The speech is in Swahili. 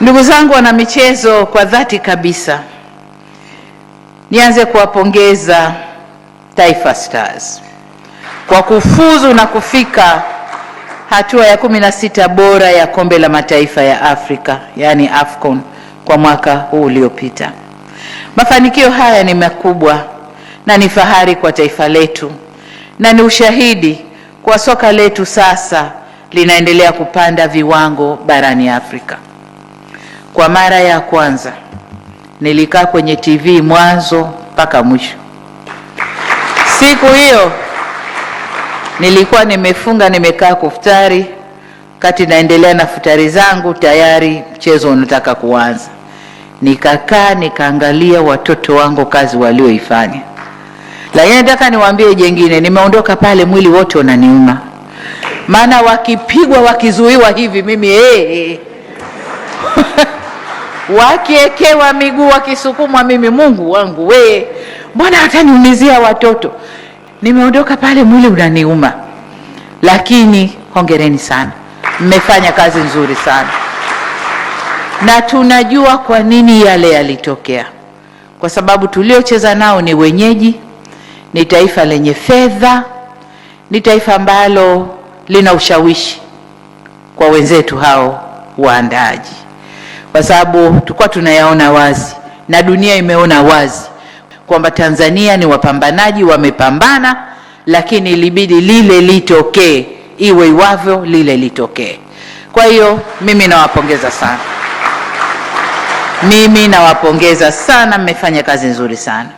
Ndugu zangu wana michezo, kwa dhati kabisa nianze kuwapongeza Taifa Stars kwa kufuzu na kufika hatua ya 16 bora ya Kombe la Mataifa ya Afrika, yani AFCON, kwa mwaka huu uliopita. Mafanikio haya ni makubwa na ni fahari kwa taifa letu, na ni ushahidi kwa soka letu sasa linaendelea kupanda viwango barani Afrika. Kwa mara ya kwanza nilikaa kwenye TV mwanzo mpaka mwisho. Siku hiyo nilikuwa nimefunga, nimekaa kufutari, kati naendelea na futari zangu, tayari mchezo unataka kuanza. Nikakaa nikaangalia watoto wangu kazi walioifanya. Lakini nataka niwaambie jengine, nimeondoka pale mwili wote unaniuma. Maana wakipigwa, wakizuiwa hivi mimi wakiekewa miguu, wakisukumwa mimi, Mungu wangu we, mbona wataniumizia watoto? Nimeondoka pale mwili unaniuma. Lakini hongereni sana, mmefanya kazi nzuri sana, na tunajua kwa nini yale yalitokea. Kwa sababu tuliocheza nao ni wenyeji, ni taifa lenye fedha, ni taifa ambalo lina ushawishi kwa wenzetu hao waandaaji. Kwa sababu tulikuwa tunayaona wazi na dunia imeona wazi kwamba Tanzania ni wapambanaji, wamepambana, lakini ilibidi lile litokee, iwe iwavyo lile litokee. Kwa hiyo mimi nawapongeza sana. Mmefanya kazi nzuri sana.